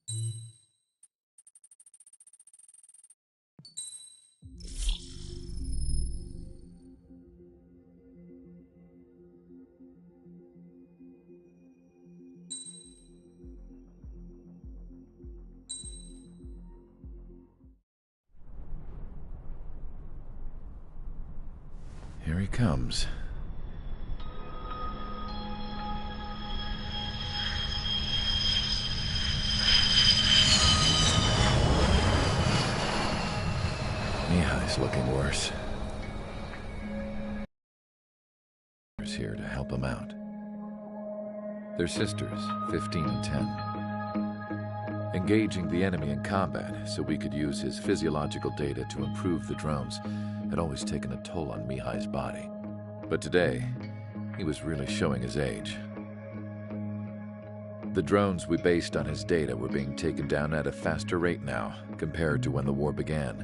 Here he comes. Mihai's looking worse. Is here to help him out. They're sisters, 15 and 10. Engaging the enemy in combat so we could use his physiological data to improve the drones had always taken a toll on Mihai's body. But today, he was really showing his age. The drones we based on his data were being taken down at a faster rate now compared to when the war began.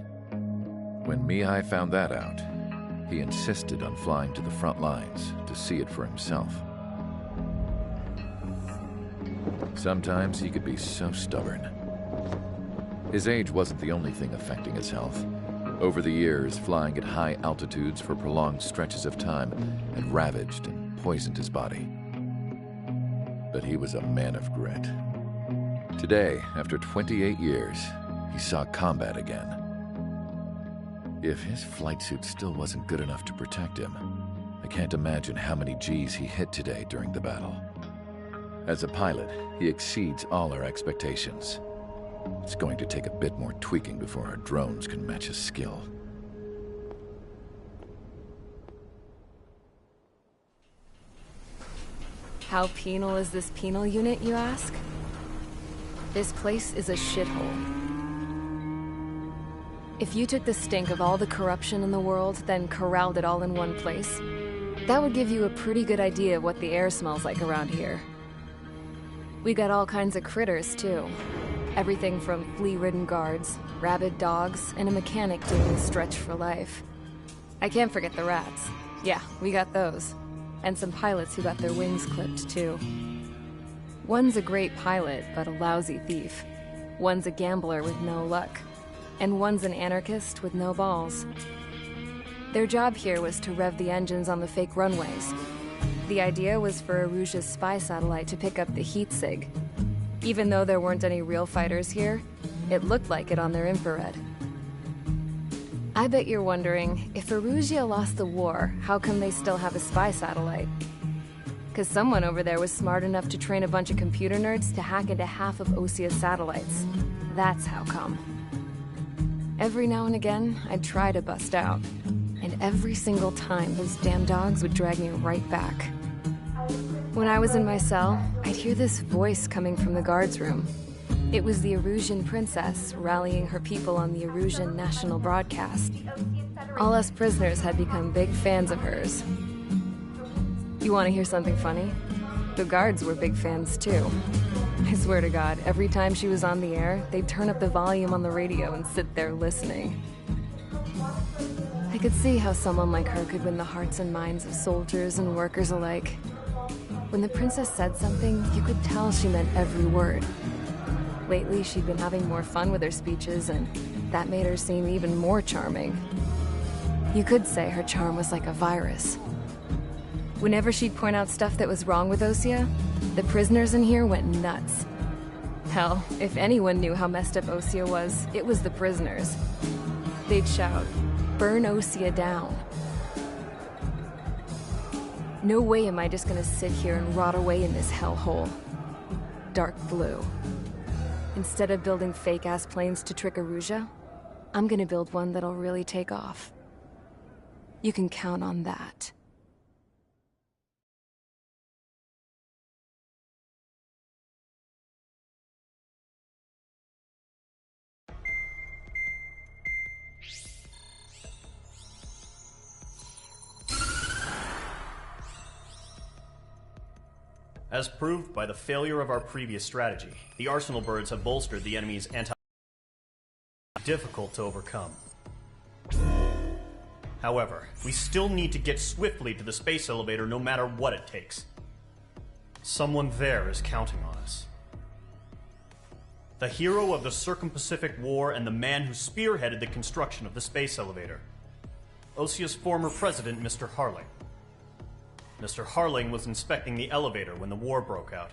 When Mihai found that out, he insisted on flying to the front lines to see it for himself. Sometimes he could be so stubborn. His age wasn't the only thing affecting his health. Over the years, flying at high altitudes for prolonged stretches of time had ravaged and poisoned his body. But he was a man of grit. Today, after 28 years, he saw combat again. If his flight suit still wasn't good enough to protect him, I can't imagine how many Gs he hit today during the battle. As a pilot, he exceeds all our expectations. It's going to take a bit more tweaking before our drones can match his skill. How penal is this penal unit, you ask? This place is a shithole. If you took the stink of all the corruption in the world, then corralled it all in one place, that would give you a pretty good idea of what the air smells like around here. We got all kinds of critters, too. Everything from flea-ridden guards, rabid dogs, and a mechanic doing the stretch for life. I can't forget the rats. Yeah, we got those. And some pilots who got their wings clipped, too. One's a great pilot, but a lousy thief. One's a gambler with no luck. And one's an anarchist with no balls. Their job here was to rev the engines on the fake runways. The idea was for Aruja's spy satellite to pick up the heat sig. Even though there weren't any real fighters here, it looked like it on their infrared. I bet you're wondering, if Aruja lost the war, how come they still have a spy satellite? 'Cause someone over there was smart enough to train a bunch of computer nerds to hack into half of Osia's satellites. That's how come. Every now and again, I'd try to bust out. And every single time, those damn dogs would drag me right back. When I was in my cell, I'd hear this voice coming from the guards room. It was the Erusian princess rallying her people on the Erusian national broadcast. All us prisoners had become big fans of hers. You want to hear something funny? The guards were big fans too. I swear to God, every time she was on the air, they'd turn up the volume on the radio and sit there listening. I could see how someone like her could win the hearts and minds of soldiers and workers alike. When the princess said something, you could tell she meant every word. Lately, she'd been having more fun with her speeches, and that made her seem even more charming. You could say her charm was like a virus. Whenever she'd point out stuff that was wrong with Osia, the prisoners in here went nuts. Hell, if anyone knew how messed up Osia was, it was the prisoners. They'd shout, "Burn Osia down." No way am I just gonna sit here and rot away in this hellhole. Dark blue. Instead of building fake-ass planes to trick Aruja, I'm gonna build one that'll really take off. You can count on that. As proved by the failure of our previous strategy, the Arsenal birds have bolstered the enemy's difficult to overcome. However, we still need to get swiftly to the space elevator no matter what it takes. Someone there is counting on us. the hero of the Circum-Pacific War and the man who spearheaded the construction of the space elevator. Osia's former president, Mr. Harling. Mr. Harling was inspecting the elevator when the war broke out.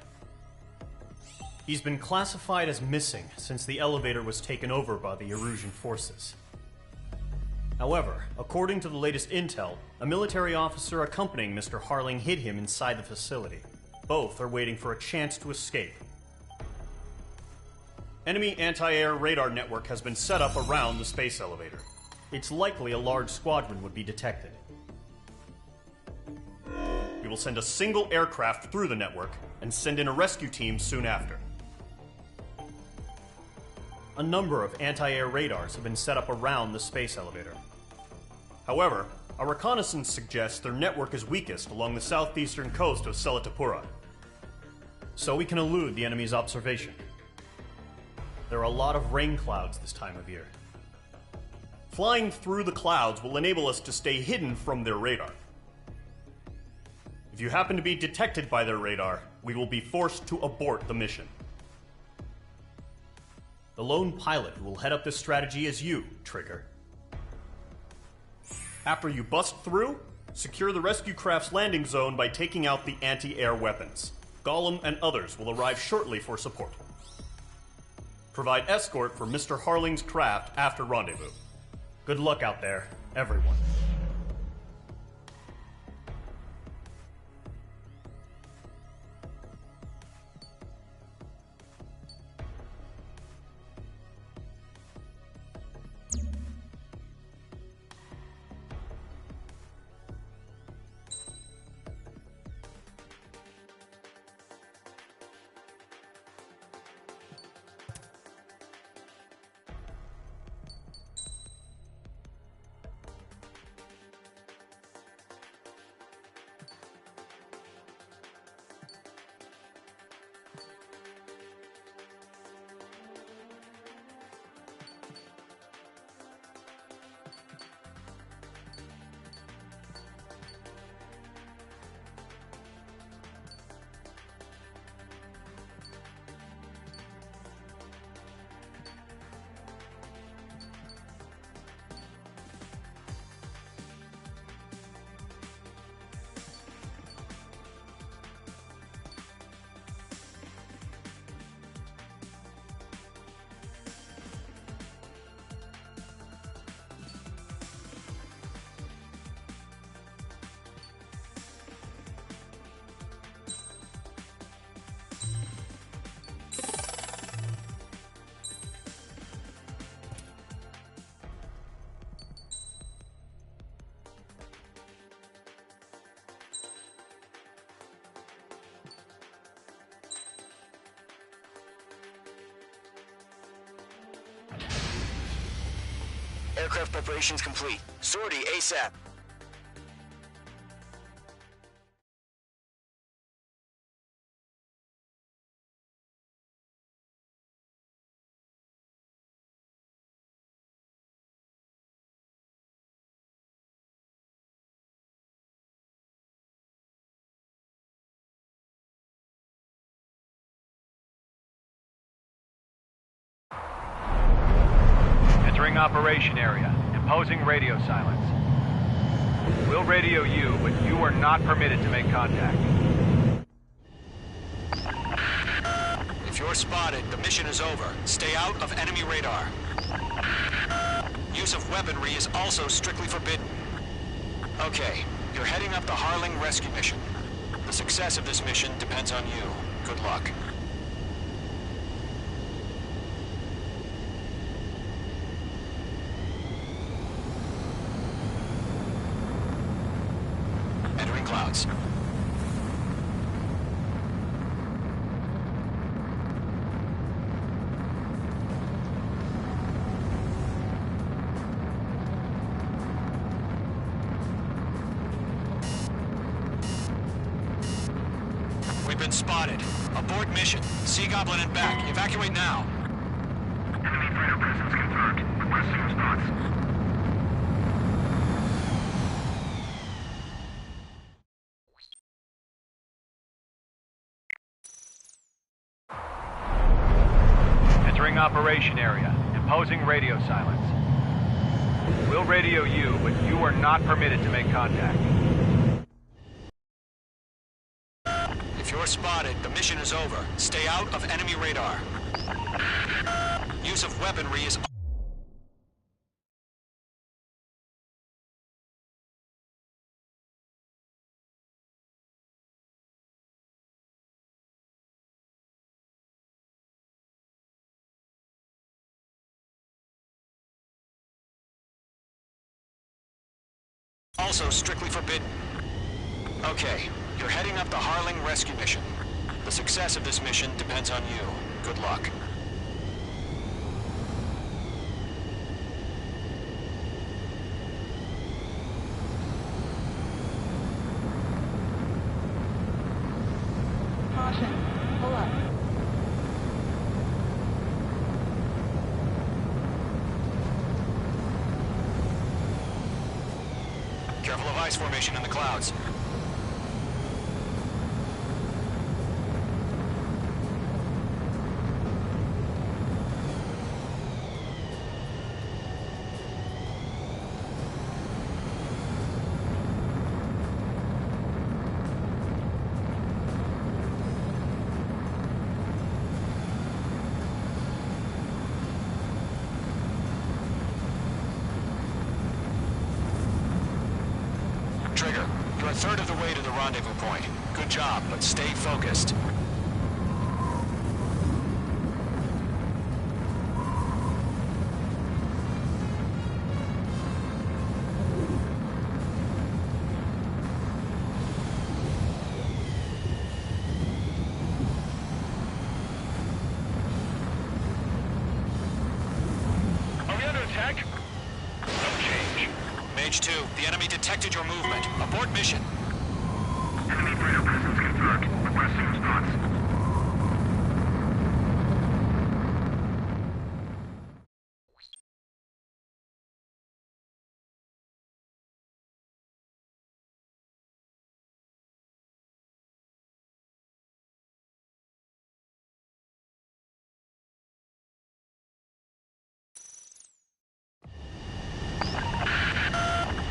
He's been classified as missing since the elevator was taken over by the Erusian forces. However, according to the latest intel, a military officer accompanying Mr. Harling hid him inside the facility. Both are waiting for a chance to escape. Enemy anti-air radar network has been set up around the space elevator. It's likely a large squadron would be detected. We will send a single aircraft through the network and send in a rescue team soon after. A number of anti-air radars have been set up around the space elevator. However, our reconnaissance suggests their network is weakest along the southeastern coast of Selatapura, so we can elude the enemy's observation. There are a lot of rain clouds this time of year. Flying through the clouds will enable us to stay hidden from their radar. If you happen to be detected by their radar, we will be forced to abort the mission. The lone pilot who will head up this strategy is you, Trigger. After you bust through, secure the rescue craft's landing zone by taking out the anti-air weapons. Gollum and others will arrive shortly for support. Provide escort for Mr. Harling's craft after rendezvous. Good luck out there, everyone. Aircraft preparations complete. Sortie ASAP. Entering operation area. Imposing radio silence. We'll radio you, but you are not permitted to make contact. If you're spotted, the mission is over. Stay out of enemy radar. Use of weaponry is also strictly forbidden. Okay, you're heading up the Harling rescue mission. The success of this mission depends on you. Good luck. Entering clouds. We've been spotted. Abort mission. Sea Goblin and back. Evacuate now. Enemy fighter presence confirmed. Requesting response. Entering operation area. Imposing radio silence. We'll radio you, but you are not permitted to make contact. If you're spotted, the mission is over. Stay out of enemy radar. Use of weaponry is also strictly forbidden. Okay, you're heading up the Harling rescue mission. The success of this mission depends on you. Good luck. Caution. Pull up. Careful of ice formation in the clouds. Trigger, you're a third of the way to the rendezvous point. Good job, but stay focused. Are we under attack? No change. Mage 2, the enemy detected your movement. Abort mission. Enemy radar presence confirmed. Requesting response.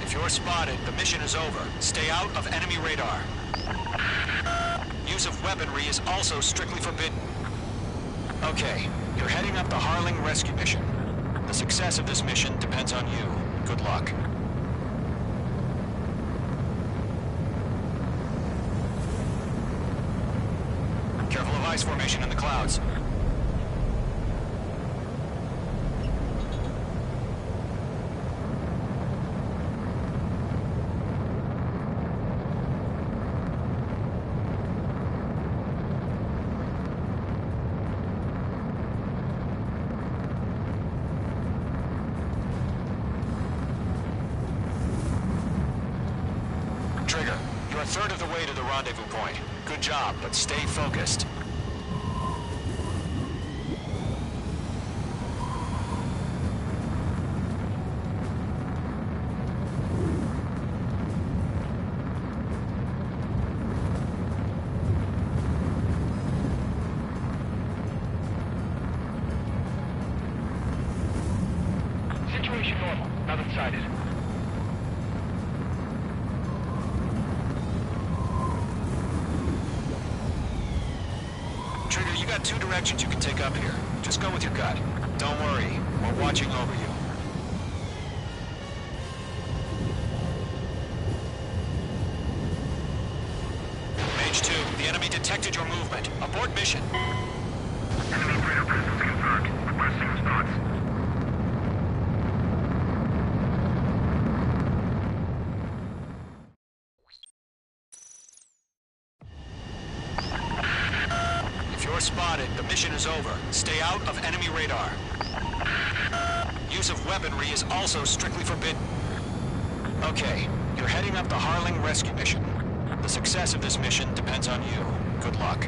If you're spotted, the mission is over. Stay out of enemy radar. Use of weaponry is also strictly forbidden. Okay, you're heading up the Harling rescue mission. The success of this mission depends on you. Good luck. Careful of ice formation in the clouds. Trigger, you're a third of the way to the rendezvous point. Good job, but stay focused. Situation normal. Nothing sighted. Trigger, you got two directions you can take up here. Just go with your gut. Don't worry, we're watching over you. Mage 2, the enemy detected your movement. Abort mission. Enemy radar presence confirmed. Requesting response. If you're spotted, the mission is over. Stay out of enemy radar. Use of weaponry is also strictly forbidden. Okay, you're heading up the Harling rescue mission. The success of this mission depends on you. Good luck.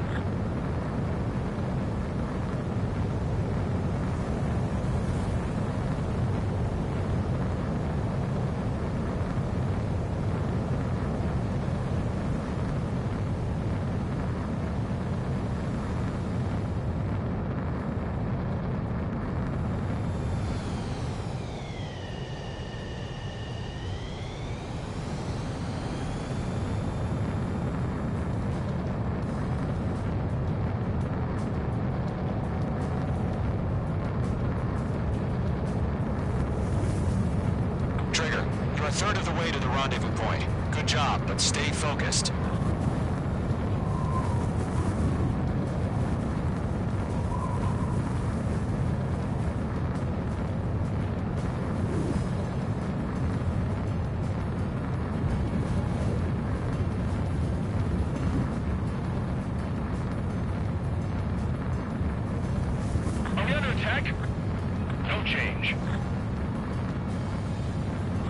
third of the way to the rendezvous point. Good job, but stay focused. Are we under attack? No change.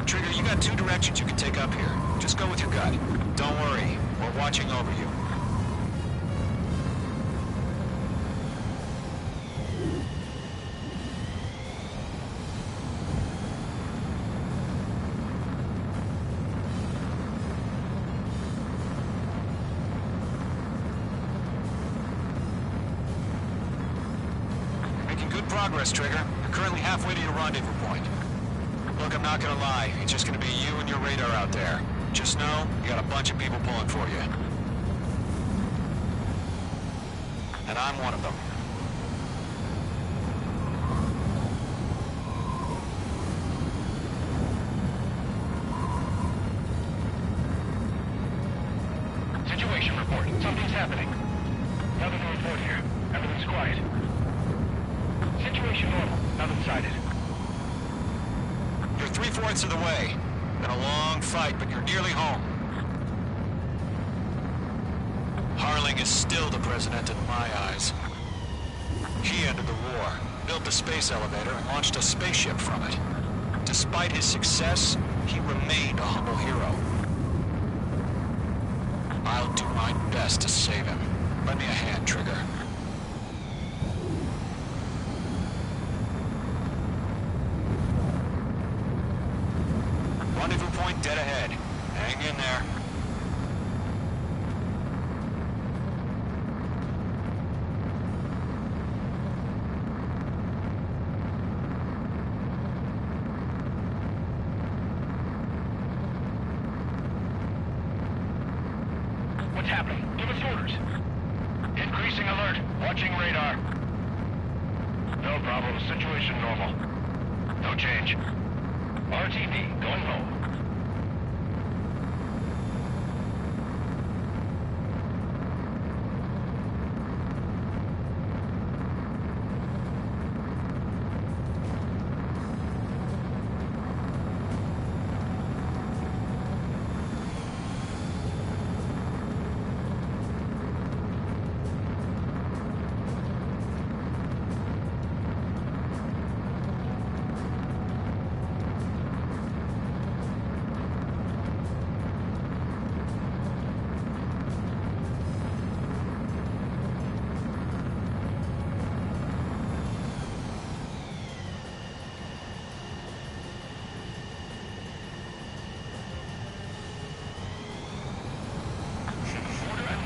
Trigger, you got two directions you can take up here. Just go with your gut. Don't worry, we're watching over you. Making good progress, Trigger. You're currently halfway to your rendezvous point. Look, I'm not gonna lie. It's just gonna be you and your radar out there. Just know, you got a bunch of people pulling for you. And I'm one of them. Situation report. Something's happening. Nothing to report here. Everything's quiet. Situation normal. Nothing sighted. You're 3/4 of the way. Been a long fight, but you're nearly home. Harling is still the president in my eyes. He ended the war, built the space elevator, and launched a spaceship from it. Despite his success, he remained a humble hero. I'll do my best to save him. Lend me a hand, Trigger. Rendezvous point dead ahead. Hang in there. What's happening? Give us orders. Increasing alert. Watching radar. No problem. Situation normal. No change. RTD going home.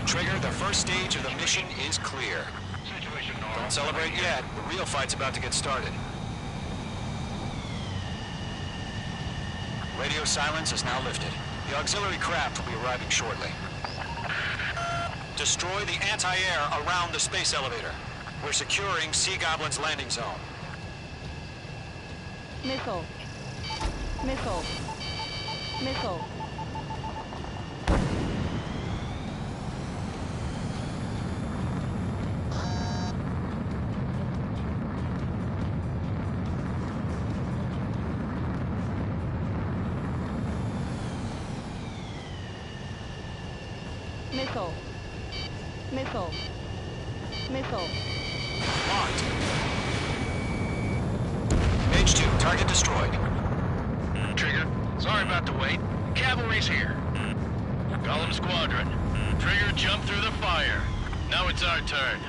Trigger, the first stage of the mission is clear. Situation normal. Don't celebrate yet. The real fight's about to get started. Radio silence is now lifted. The auxiliary craft will be arriving shortly. Destroy the anti-air around the space elevator. We're securing Sea Goblin's landing zone. Missile. Missile. Missile. Missile. Missile. Missile. Locked. Page 2, target destroyed. Trigger, sorry about the wait. Cavalry's here. Golem Squadron. Trigger jumped through the fire. Now it's our turn.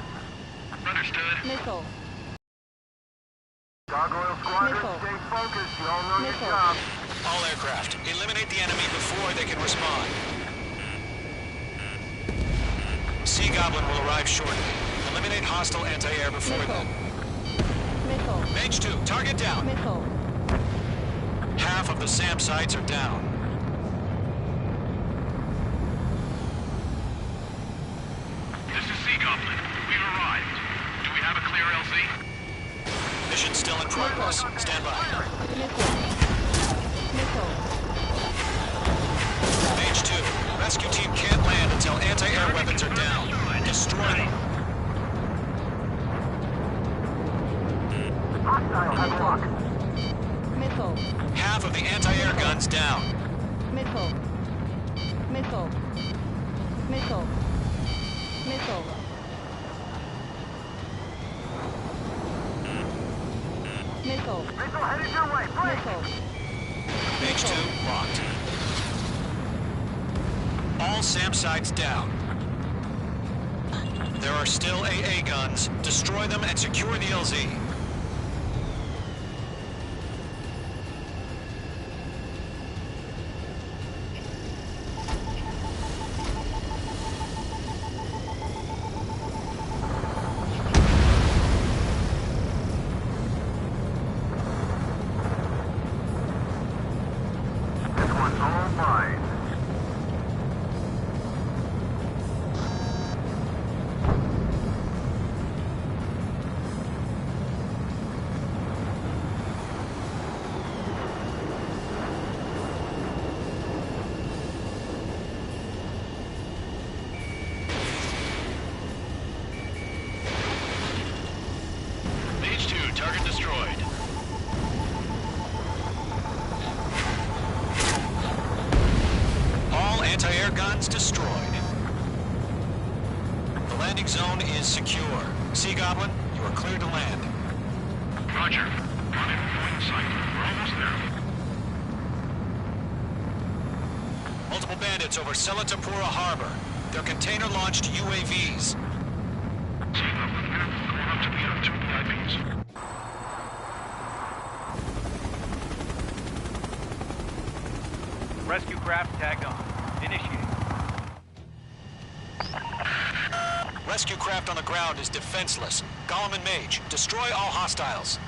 Understood. Missile. Gargoyle Squadron, Missile. stay focused. You all know Missile. your job. All aircraft, eliminate the enemy before they can respond. Sea Goblin will arrive shortly. Eliminate hostile anti-air before Missile. then. Missile. Mage 2, target down. Missile. Half of the SAM sites are down. This is Sea Goblin. We've arrived. Do we have a clear LZ? Mission still in progress. Stand by. Missile. Missile. down. Missile. Missile. Missile. Missile. Missile. Missile headed your way. Break! Missile. Mage 2 locked. All SAM sites down. There are still AA guns. Destroy them and secure the LZ. This one's all mine. Mage 2, target destroyed. All anti-air guns destroyed. The landing zone is secure. Sea Goblin, you are cleared to land. Roger. Got it. Point sight. We're almost there. Multiple bandits over Selatapura Harbor. They're container-launched UAVs. Sea Goblin, map going up to the other two VIPs. Rescue craft tagged on. Initiate. Rescue craft on the ground is defenseless. Gollum and Mage, destroy all hostiles.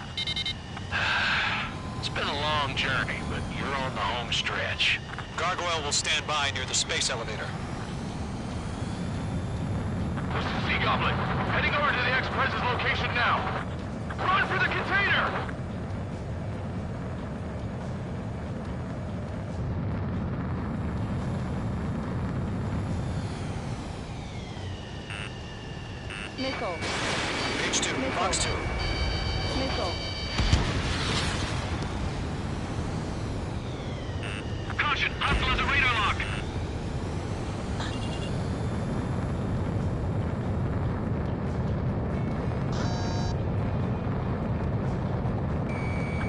It's been a long journey, but you're on the home stretch. Gargoyle will stand by near the space elevator. This is Sea Goblin. Heading over to the Express's location now. Run for the container! Missile. Mage 2, Missile. Fox 2. Missile. Caution! Hostile has a radar lock!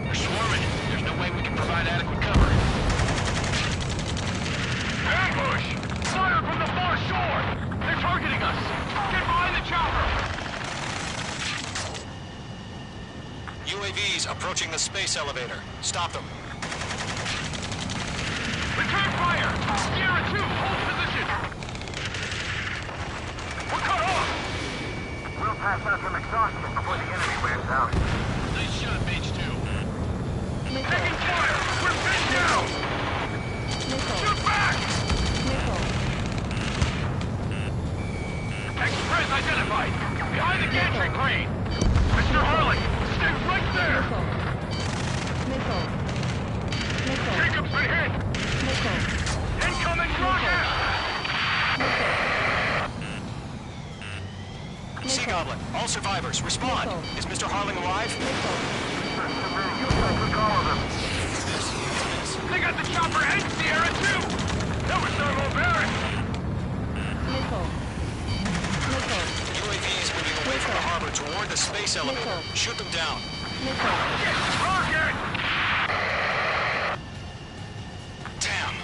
They're swarming. There's no way we can provide adequate cover. Ambush! Fire from the far shore! They're targeting us! Get behind the chopper! UAVs approaching the space elevator. Stop them. Return fire! Sierra 2, hold position! We're cut off! We'll pass out some exhaustion before the enemy wears out. Nice shot, Mage 2. Missile. Taking fire! We're pinned down! Missile. Shoot back! Missile. Express identified! Behind the gantry crane! Mr. Harley, stay right there! Missile. Missile. Jacob's been hit! Missile. Incoming rocket! Sea Goblin, all survivors, respond. Missile. Is Mr. Harling alive? Missile. Took all of them. They got the chopper and Sierra 2! That was thermobaric! Missile. Missile. UAVs moving away from the harbor toward the space elevator. Missile. Shoot them down. Missile. Rocket! Damn.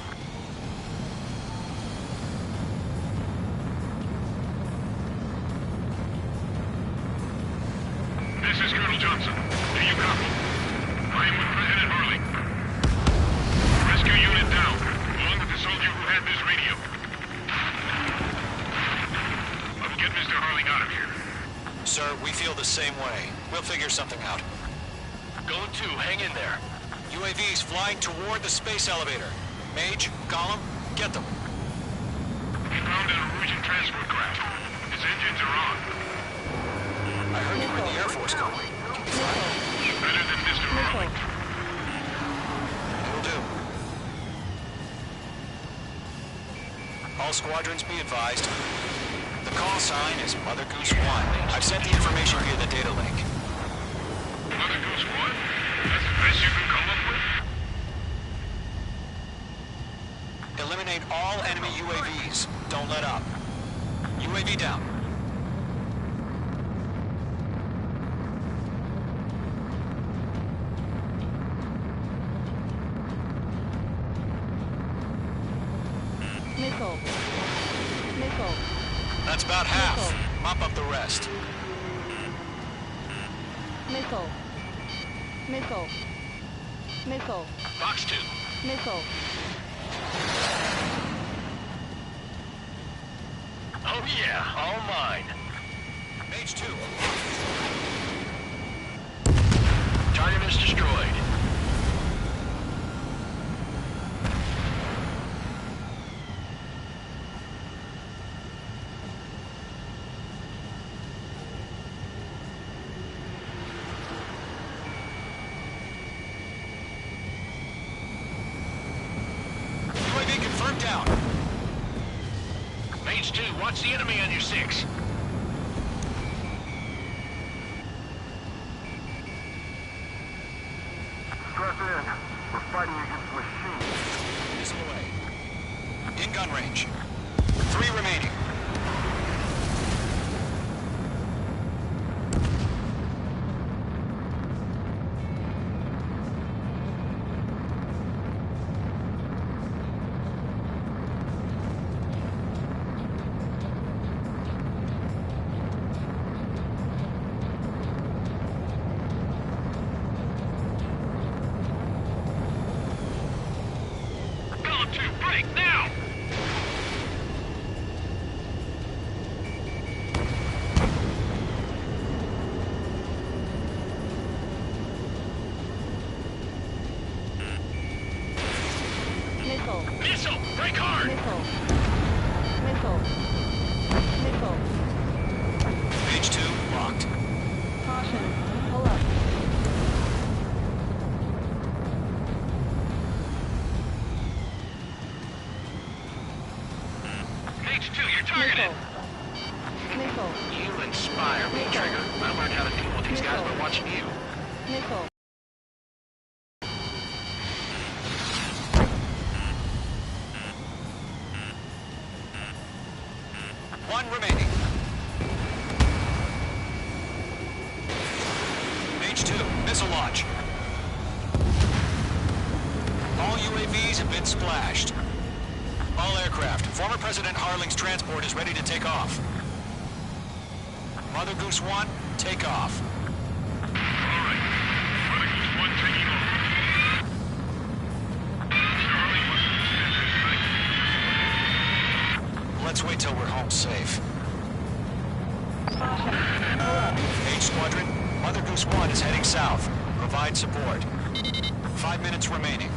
This is Colonel Johnson. Do you copy? I am with President Harley. Rescue unit down, along with the soldier who had this radio. I will get Mr. Harley out of here. Sir, we feel the same way. We'll figure something out. Go to, hang in there. UAVs flying toward the space elevator. Mage, Gollum, get them. We found an Norwegian transport craft. Its engines are on. I heard you were in the Air Force, Gollum. Better than Mr. Harley. Will do. All squadrons be advised. The call sign is Mother Goose 1. I've sent the information via the data link. Mother Goose 1? That's the best you can come up with? eliminate all enemy UAVs. Don't let up. UAV down. Missile. Missile. That's about half. Missile. Mop up the rest. Missile. Missile. Missile. Box 2. Missile. Oh yeah, all mine. Mage 2. Target is destroyed. UAV confirmed down. Mage 2, watch the enemy on your 6. Strap in. We're fighting against machines. Missile away. In gun range. 3 remaining. Golem 2, break now! Missile. Missile, break hard! Missile. Missile. Missile. Mage 2 locked. Caution. Pull up. Mage 2, you're targeted! Missile. Missile. You inspire me, Trigger. I learned how to deal with these guys by watching you. Missile. One remaining. Mage 2, missile launch. All UAVs have been splashed. All aircraft, former President Harling's transport is ready to take off. Mother Goose 1, take off. Alright. Mother Goose 1 taking off. Mr. Harley wants to tonight. Let's wait till we're home safe. Caution. Pull up. Mage Squadron, Mother Goose 1 is heading south. Provide support. 5 minutes remaining.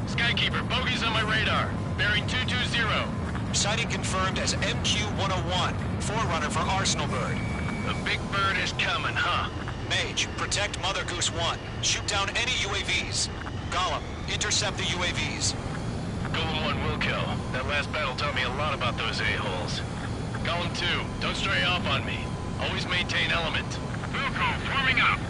Skykeeper, bogeys on my radar. Bearing 220. Sighting confirmed as MQ-101, forerunner for Arsenal Bird. The big bird is coming, huh? Mage, protect Mother Goose 1. Shoot down any UAVs. Gollum, intercept the UAVs. Golem 1 will kill. That last battle taught me a lot about those a-holes. Golem 2, don't stray off on me. Always maintain element. Wilco, forming up.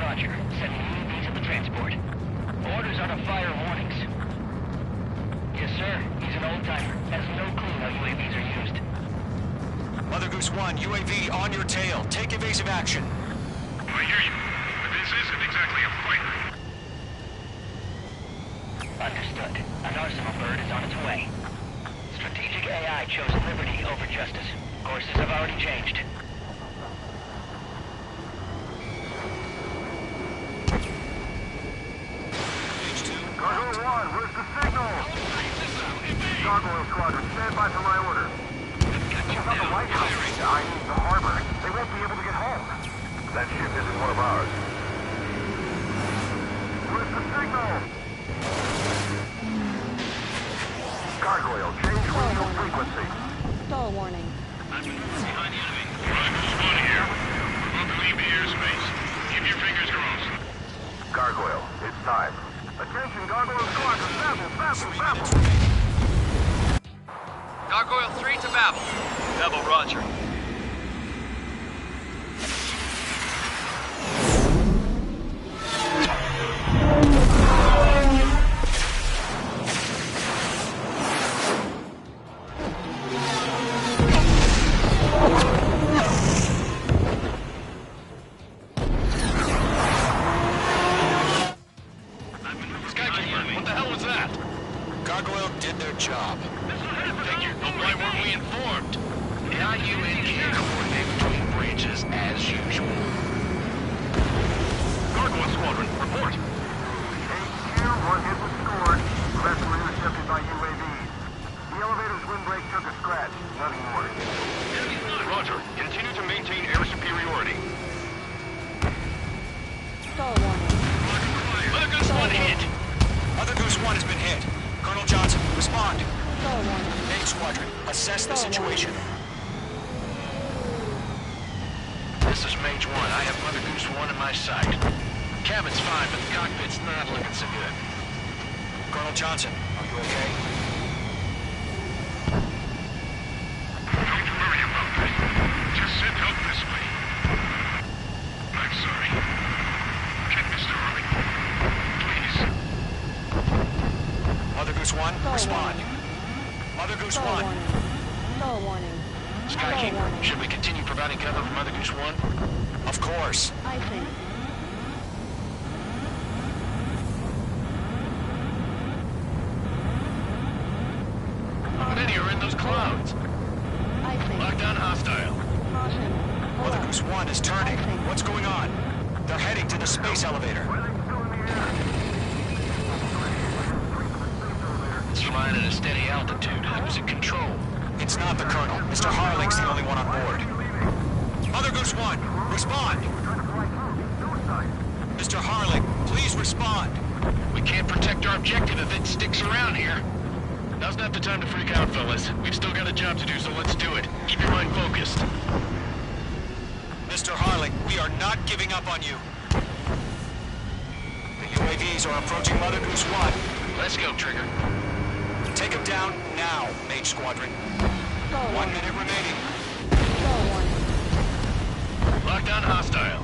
Roger. Sending UAVs at the transport. Orders are to fire warnings. Yes, sir. He's an old-timer. Has no clue how UAVs are used. Mother Goose 1, UAV on your tail. Take evasive action. I hear you. But this isn't exactly a fight. Understood. An Arsenal bird is on its way. Strategic AI chose liberty over justice. Courses have already changed. Mage 2, Gargoyle 1, where's the signal? Gargoyle Squadron, stand by for my order. It's not the White House. I need the harbor. They won't be able to get home. That ship isn't one of ours. Where's the signal? Gargoyle, change radio frequency. Stall warning. I'm behind the enemy. Squad here. We're about to leave the airspace. Keep your fingers crossed. Gargoyle, it's time. Attention, Gargoyle Squadron, battle, battle! 3 minutes remaining. Gargoyle 3 to Babel. Babel, roger. Skykeeper, what the hell was that? Gargoyle did their job. Figured, but why weren't we informed? The IUN can't coordinate between branches as usual. Gargoyle Squadron, report. HQ, one hit was scored. The rest were intercepted by UAVs. The elevator's windbreak took a scratch. Nothing more. Roger. Continue to maintain air superiority. Stall warning. Mother Goose 1 hit. Mother Goose 1 has been hit. Colonel Johnson, respond. Stall warning. Main Squadron, assess the situation. This is Mage 1. I have Mother Goose 1 in my sight. Cabin's fine, but the cockpit's not looking so good. Colonel Johnson, are you okay? Don't worry about that. Just send help this way. I'm sorry. Get Mr. Harley. Please. Mother Goose 1, respond. Mother Goose Stall 1. warning. Stall warning. Skykeeper, should we continue providing cover for Mother Goose 1? Of course. I think. How many are in those clouds? I think. Lockdown hostile. Caution. Pull Mother up. Goose 1 is turning. What's going on? They're heading to the space elevator. It's flying at a steady altitude. Who's in control? It's not the Colonel. Mr. Harling's the only one on board. Mother Goose 1, respond! Mr. Harling, please respond. We can't protect our objective if it sticks around here. Now's not the time to freak out, fellas. We've still got a job to do, so let's do it. Keep your mind focused. Mr. Harling, we are not giving up on you. The UAVs are approaching Mother Goose 1. Let's go, Trigger. Take him down now, Mage Squadron. Stall 1 warning. minute remaining. Stall warning. Lockdown hostile.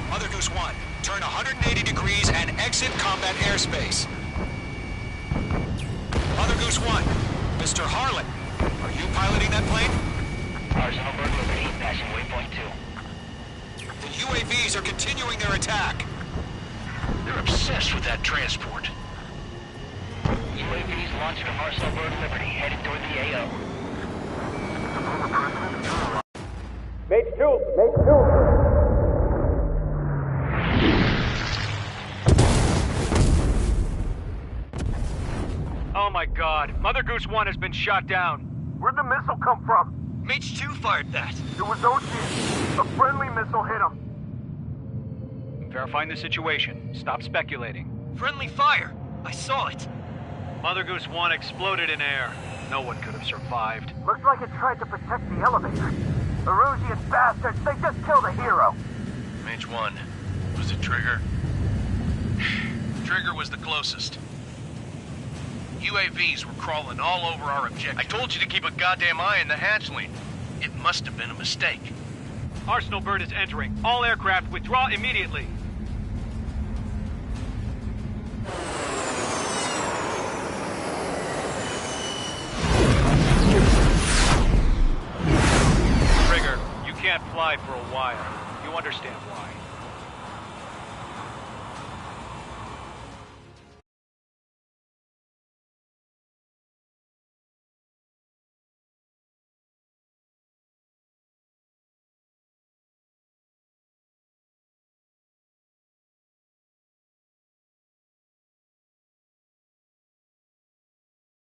Mother Goose 1, turn 180 degrees and exit combat airspace. Mother Goose 1, Mr. Harling, are you piloting that plane? Arsenal Bird Liberty, passing waypoint 2. The UAVs are continuing their attack. They're obsessed with that transport. UAVs launched from Arsenal Bird Liberty, headed toward the AO. Oh my god. Mother Goose 1 has been shot down. Where'd the missile come from? Mage 2 fired that. It was Ocean. A friendly missile hit him. Verifying the situation. Stop speculating. Friendly fire! I saw it! Mother Goose 1 exploded in air. No one could have survived. Looks like it tried to protect the elevator. Erusian bastards, they just killed a hero. Mage 1. Was it Trigger? Trigger was the closest. UAVs were crawling all over our objective. I told you to keep a goddamn eye on the hatchling. It must have been a mistake. Arsenal Bird is entering. All aircraft withdraw immediately. Trigger, you can't fly for a while. You understand why.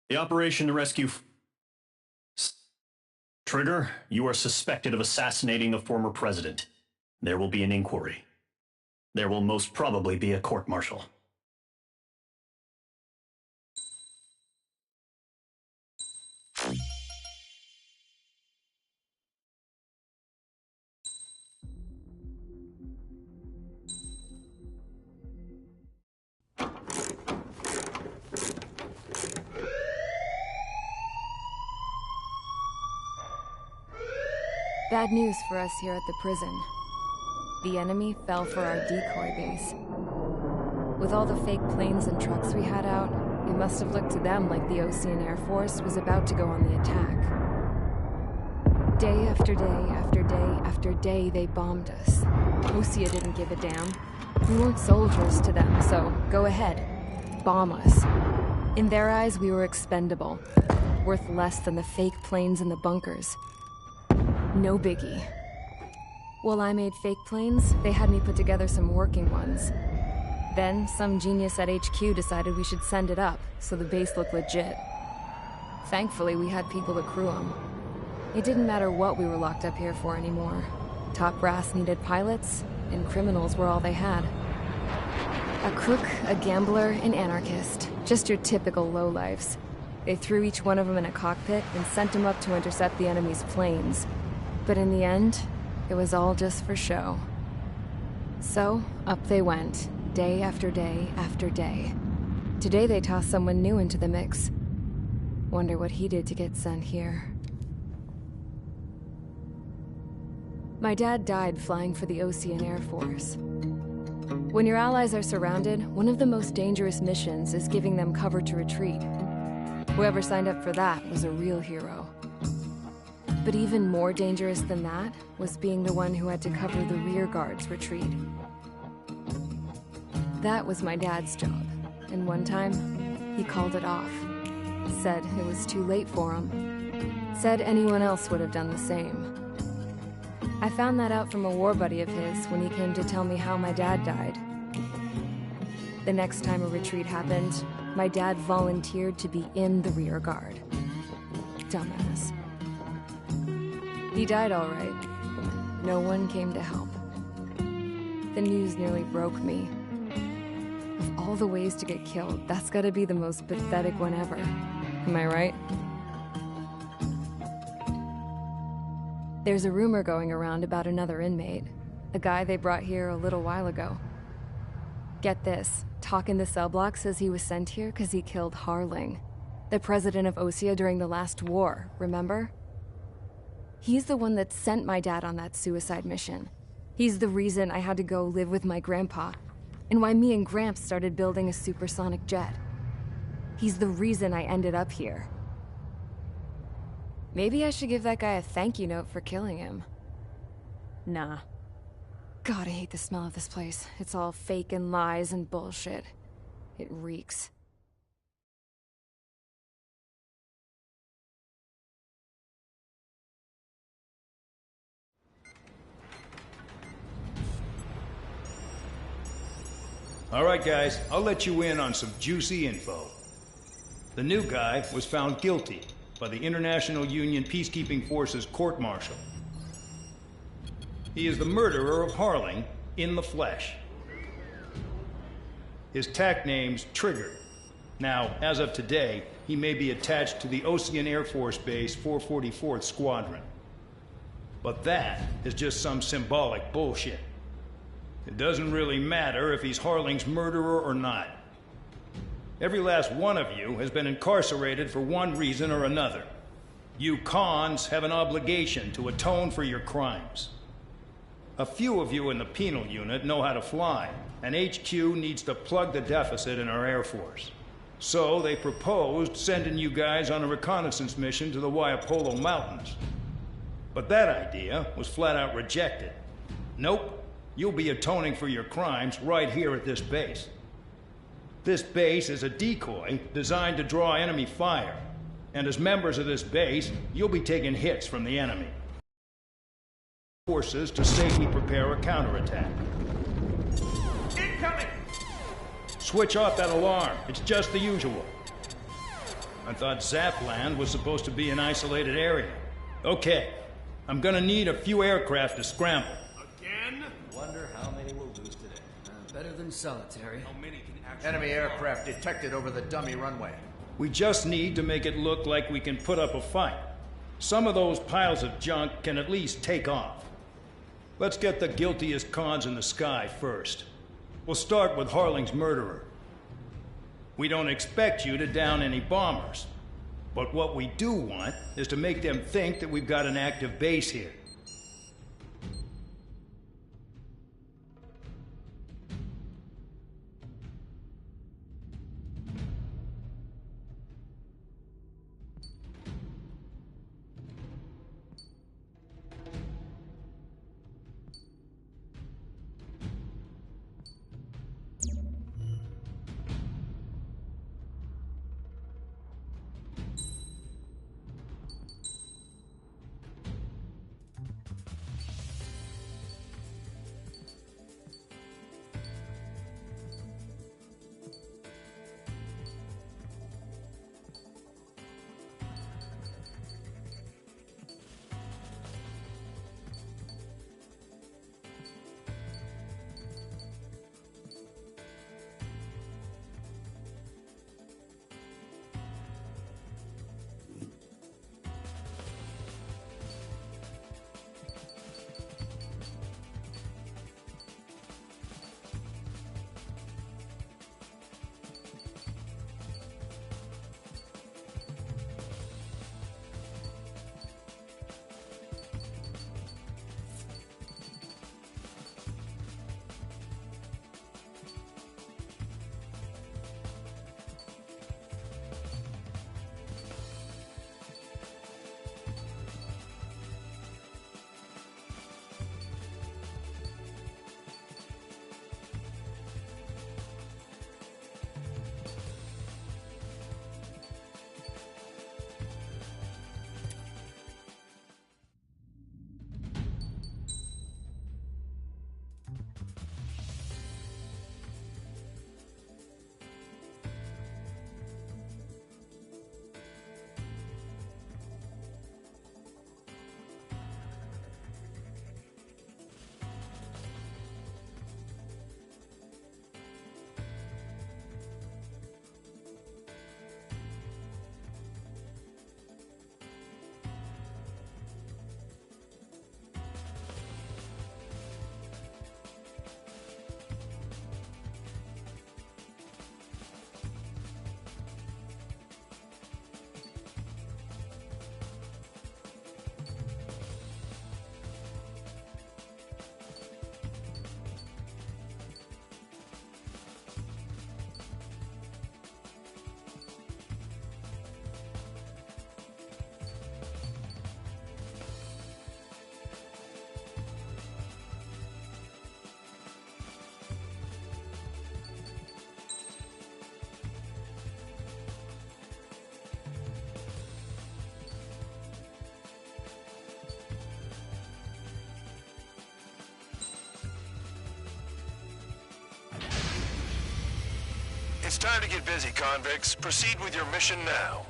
The operation to rescue... Trigger, you are suspected of assassinating a former president. There will be an inquiry. There will most probably be a court-martial. Bad news for us here at the prison. The enemy fell for our decoy base. With all the fake planes and trucks we had out, it must have looked to them like the Osean Air Force was about to go on the attack. Day after day after day after day, they bombed us. Osea didn't give a damn. We weren't soldiers to them, so go ahead. Bomb us. In their eyes, we were expendable. Worth less than the fake planes in the bunkers. No biggie. While I made fake planes, they had me put together some working ones. Then, some genius at HQ decided we should send it up, so the base looked legit. Thankfully, we had people to crew them. It didn't matter what we were locked up here for anymore. Top brass needed pilots, and criminals were all they had. A crook, a gambler, an anarchist. Just your typical lowlifes. They threw each one of them in a cockpit and sent them up to intercept the enemy's planes. But in the end, it was all just for show. So, up they went, day after day after day. Today they tossed someone new into the mix. Wonder what he did to get sent here. My dad died flying for the Osean Air Force. When your allies are surrounded, one of the most dangerous missions is giving them cover to retreat. Whoever signed up for that was a real hero. But even more dangerous than that was being the one who had to cover the rear guard's retreat. That was my dad's job, and one time, he called it off. Said it was too late for him. Said anyone else would have done the same. I found that out from a war buddy of his when he came to tell me how my dad died. The next time a retreat happened, my dad volunteered to be in the rear guard. Dumbass. He died all right. No one came to help. The news nearly broke me. Of all the ways to get killed, that's gotta be the most pathetic one ever. Am I right? There's a rumor going around about another inmate. A guy they brought here a little while ago. Get this, talk in the cell block says he was sent here because he killed Harling, the president of Osea during the last war, remember? He's the one that sent my dad on that suicide mission. He's the reason I had to go live with my grandpa, and why me and Gramps started building a supersonic jet. He's the reason I ended up here. Maybe I should give that guy a thank you note for killing him. Nah. God, I hate the smell of this place. It's all fake and lies and bullshit. It reeks. All right, guys, I'll let you in on some juicy info. The new guy was found guilty by the International Union Peacekeeping Forces court-martial. He is the murderer of Harling in the flesh. His tack name's Trigger. Now, as of today, he may be attached to the Osean Air Force Base 444th Squadron. But that is just some symbolic bullshit. It doesn't really matter if he's Harling's murderer or not. Every last one of you has been incarcerated for one reason or another. You cons have an obligation to atone for your crimes. A few of you in the penal unit know how to fly, and HQ needs to plug the deficit in our Air Force. So they proposed sending you guys on a reconnaissance mission to the Waiapolo Mountains. But that idea was flat out rejected. Nope. You'll be atoning for your crimes right here at this base. This base is a decoy designed to draw enemy fire. And as members of this base, you'll be taking hits from the enemy. Forces to safely prepare a counterattack. Incoming! Switch off that alarm. It's just the usual. I thought Zapland was supposed to be an isolated area. Okay. I'm gonna need a few aircraft to scramble. Again? Wonder how many we'll lose today. Better than solitary. How many can actually... Enemy aircraft detected over the dummy runway. We just need to make it look like we can put up a fight. Some of those piles of junk can at least take off. Let's get the guiltiest cons in the sky first. We'll start with Harling's murderer. We don't expect you to down any bombers. But what we do want is to make them think that we've got an active base here. Time to get busy, convicts. Proceed with your mission now.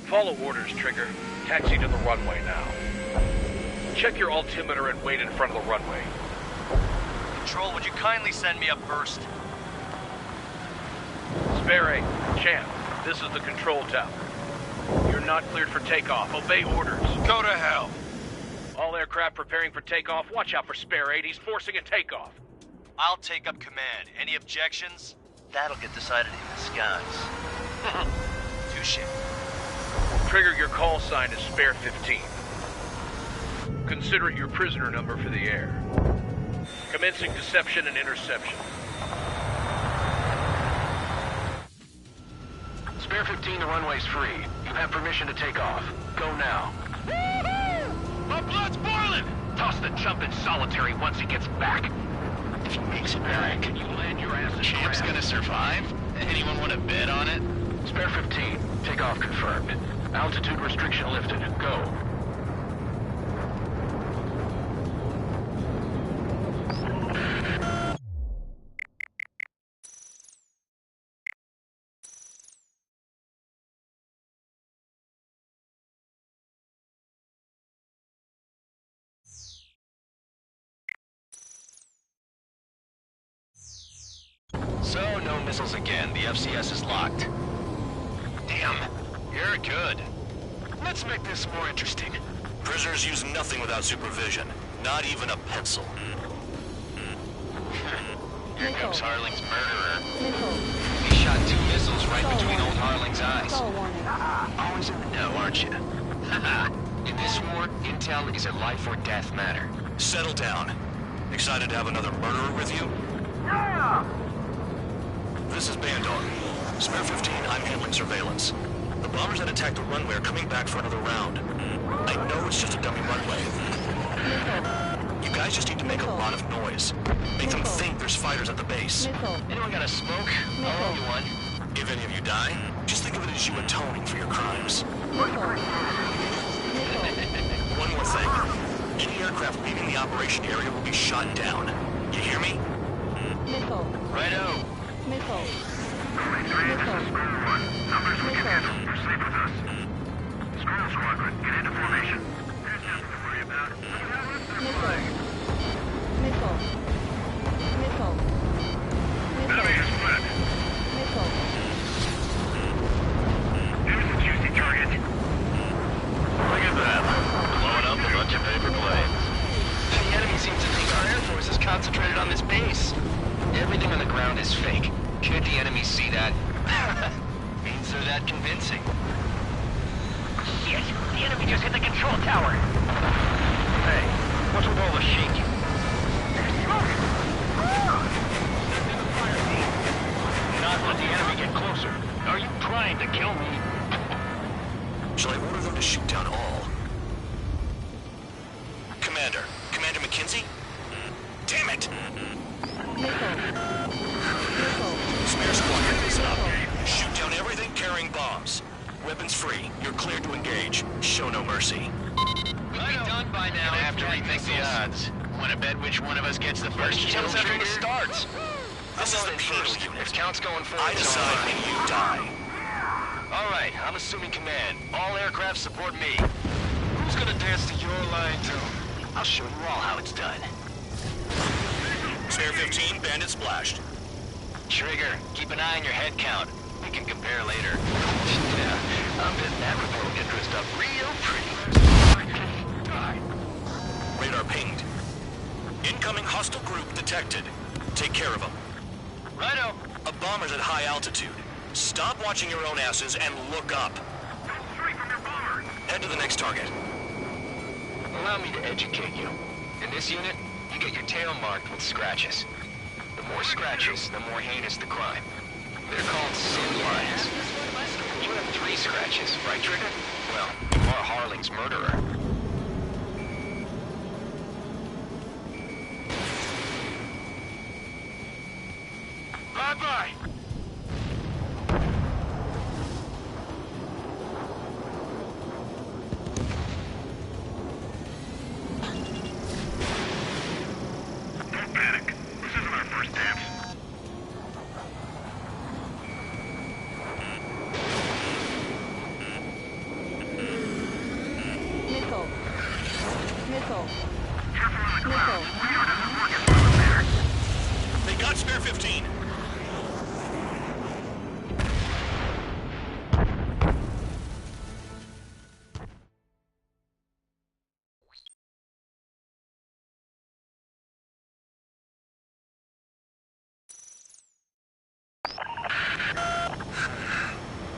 Follow orders, Trigger. Taxi to the runway now. Check your altimeter and wait in front of the runway. Control, would you kindly send me up first? Spare 8, Champ, this is the control tower. You're not cleared for takeoff. Obey orders. Go to hell. All aircraft preparing for takeoff. Watch out for Spare 8. He's forcing a takeoff. I'll take up command. Any objections? That'll get decided in the skies. Touche. Trigger, your call sign is Spare 15. Consider it your prisoner number for the air. Commencing deception and interception. Spare 15, the runway's free. You have permission to take off. Go now. My blood's boiling! Toss the chump in solitary once he gets back. If he makes it back, Can you land your ass in Champ's gonna survive? Anyone want to bet on it? Spare 15, takeoff confirmed. Altitude restriction lifted. Go. So, no missiles again. The FCS is locked. Damn. You're good. Let's make this more interesting. Prisoners use nothing without supervision. Not even a pencil. Here comes Harling's murderer. He shot 2 missiles right between old Harling's eyes. Stall warning. Always in the know, aren't you? In this war, intel is a life or death matter. Settle down. Excited to have another murderer with you? Yeah! This is Bandor. Spare 15, I'm handling surveillance. The bombers that attacked the runway are coming back for another round. I know it's just a dummy runway. You guys just need to make a lot of noise. Make them think there's fighters at the base. Anyone got a smoke? I'll owe you one. If any of you die, just think of it as you atoning for your crimes. One more thing. Any aircraft leaving the operation area will be shot down. You hear me? Righto. Numbers we can handle. You're safe with us. Squirrel Squadron, get into formation. There's nothing to worry about. Enemy is flat. There's a juicy target. Look at that. Blowing up a bunch of paper planes. The enemy seems to think our Air Force is concentrated on this base. Everything on the ground is fake. Can't the enemy see that? Means they're that convincing. Shit! The enemy just hit the control tower. Hey, what's with all the shaking? Not let the enemy get closer. Are you trying to kill me? Shall I order them to shoot down all? Commander McKenzie? Damn it! Spare squadron, listen up. Shoot down everything carrying bombs. Weapons free. You're cleared to engage. Show no mercy. We'll be done by now. Gonna have to rethink the odds. Want to bet which one of us gets the first kill after it starts? This is the first unit. If count's going forward, I decide when you die. All right, I'm assuming command. All aircraft support me. Who's gonna dance to your line too? I'll show you all how it's done. Spare 15, bandit splashed. Trigger, keep an eye on your head count. We can compare later. Yeah, I'm betting that report will get dressed up real pretty. Radar pinged. Incoming hostile group detected. Take care of them. Righto. A bomber's at high altitude. Stop watching your own asses and look up. Head to the next target. Allow me to educate you. In this unit, you get your tail marked with scratches. The more scratches, the more heinous the crime. They're called sin lines. You have 3 scratches, right, Trigger? Well, are Harling's murderer. Bye-bye! Don't panic. This isn't our first dance. Missile. Missile. Careful on the clouds. Missile. Radio doesn't work as well up there. They got spare 15.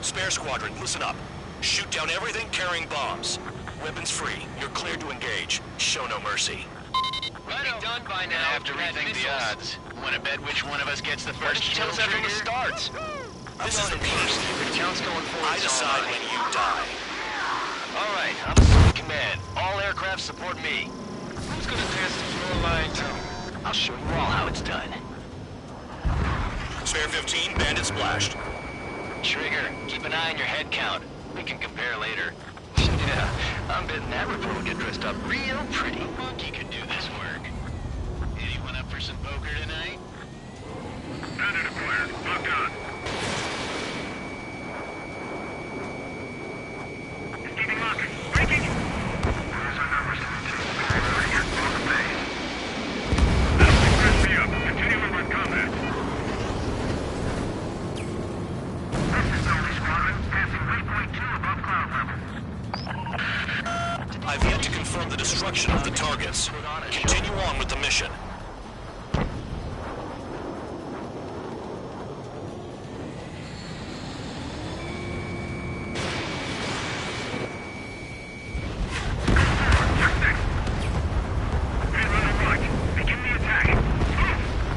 Spare squadron, listen up. Shoot down everything carrying bombs. Weapons free. You're cleared to engage. Show no mercy. Right done by now. I have to rethink the odds. Want to bet which one of us gets the first kill tell us that from the start? This is the peace. If it counts going forward, I decide when you die. All right, I'm assuming command. All aircraft support me. Who's gonna pass the floor line to? I'll show you all how it's done. Spare 15, bandit splashed. Trigger, keep an eye on your head count. We can compare later. Yeah, I'm betting that report will get dressed up real pretty. Monkey could do this work. Anyone up for some poker tonight? Bandit acquired. Locked on. Escaping lock. Breaking. Where's our number 17? We're already here. On the base. That'll press me up. Continue with combat. This is Dolly Squadron. Passing waypoint 2 above cloud level. I've yet to confirm the destruction of the targets. Continue on with the mission.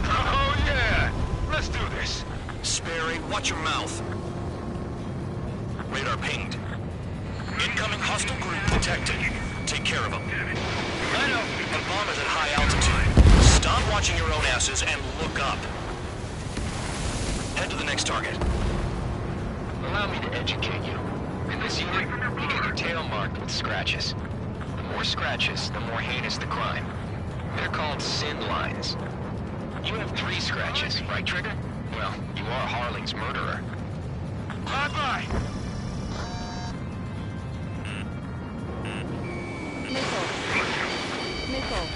Oh yeah! Let's do this! Sperry, watch your mouth. Radar pinged. Incoming hostile group detected. Take care of them. I know. A bomb is at high altitude. Stop watching your own asses and look up. Head to the next target. Allow me to educate you. In this unit, you get your tail marked with scratches. The more scratches, the more heinous the crime. They're called sin lines. You have 3 scratches, right, Trigger? Well, you are Harling's murderer. Bye-bye! Missile. Missile.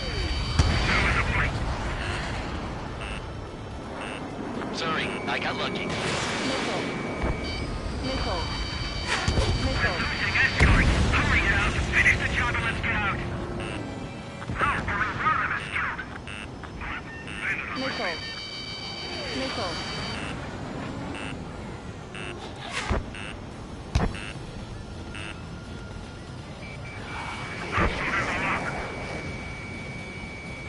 Sorry, I got lucky. Missile. Missile. Missile. Losing escort! Hurry out! Finish the job and let's get out! Oh, only one of them is killed! Missile. Missile.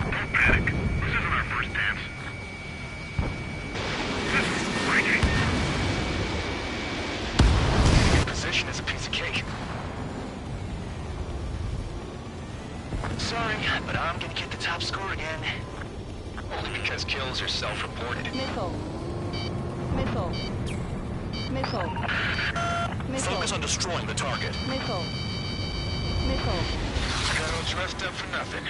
Don't panic. This isn't our first dance. Breaking. Your position is a piece of cake. Sorry, but I'm gonna get the top score again. Only because kills are self-reported. Missile. Missile. Missile. Missile. Focus on destroying the target. Missile. Missile. Got all dressed up for nothing.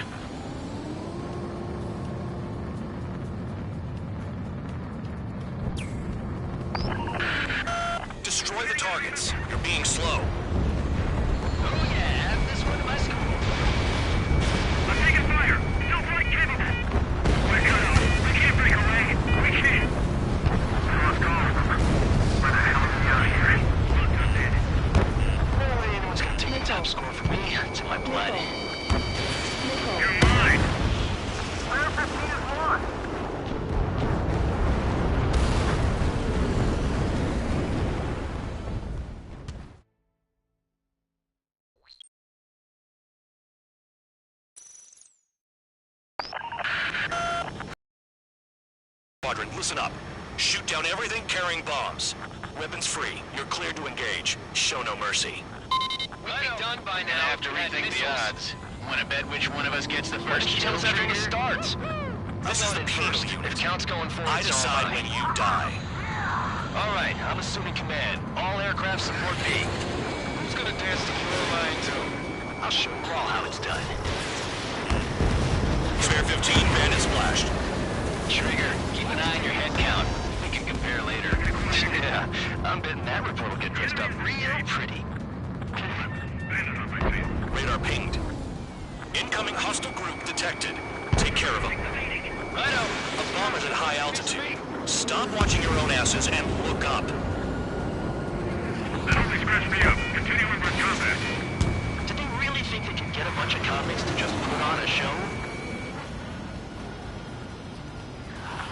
Destroy the targets. You're being slow. Oh yeah, add this one to my score. I'm taking fire! Still flight capable! We're cut off. We can't break away. We can't! Lost all of them. Where the hell are we out of here? Look, I'm dead. No way anyone's gonna take the top score from me. It's in my blood. Missile. You're mine! Where 15 is lost? Squadron, listen up. Shoot down everything carrying bombs. Weapons free. You're cleared to engage. Show no mercy. We'd be done by now. I have to rethink the odds. Want to bet which one of us gets the first kill after it starts? This is the first unit. If count's going forward, I decide when you die. All right, I'm assuming command. All aircraft support B. Who's gonna dance to your line too? I'll show you all how it's done. Spare 15, bandit splashed. Trigger, keep an eye on your head count. We can compare later. Yeah, I'm betting that report will get dressed up real pretty. Radar pinged. Incoming hostile group detected. Take care of them. I know. A bomber's at high altitude. Stop watching your own asses and look up. That only scratched me up. Continuing with combat. Do they really think they can get a bunch of convicts to just put on a show?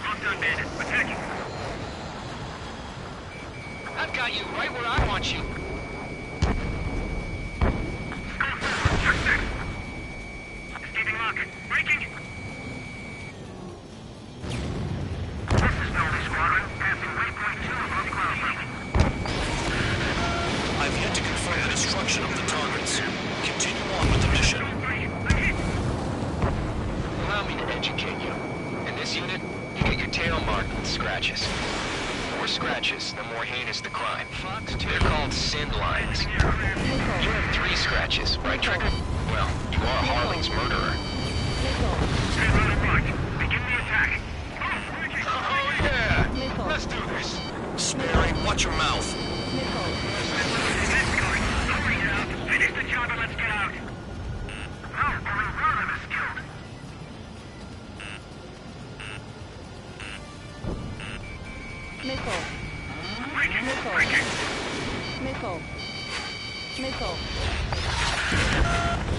Not done, bandit. Attacking. I've got you right where I want you. Go forward. Check this. Escaping lock. Breaking. This is Penalty Squadron. Passing waypoint 2 above ground level. I've yet to confirm the destruction of the targets. Continue on with the mission. Allow me to educate you. In this unit, you get your tail marked with scratches. The more scratches, the more heinous the crime. They're called sin lines. You have 3 scratches, right, Trigger? Well, you are Harling's murderer. Stand by the mark. Begin the attack. Oh, yeah! Let's do this. Sperry, watch your mouth. Hurry now. Finish the job and let's get out. Oh, only one of them is killed. Missile. Breaking. Missile. Breaking. Missile. Missile.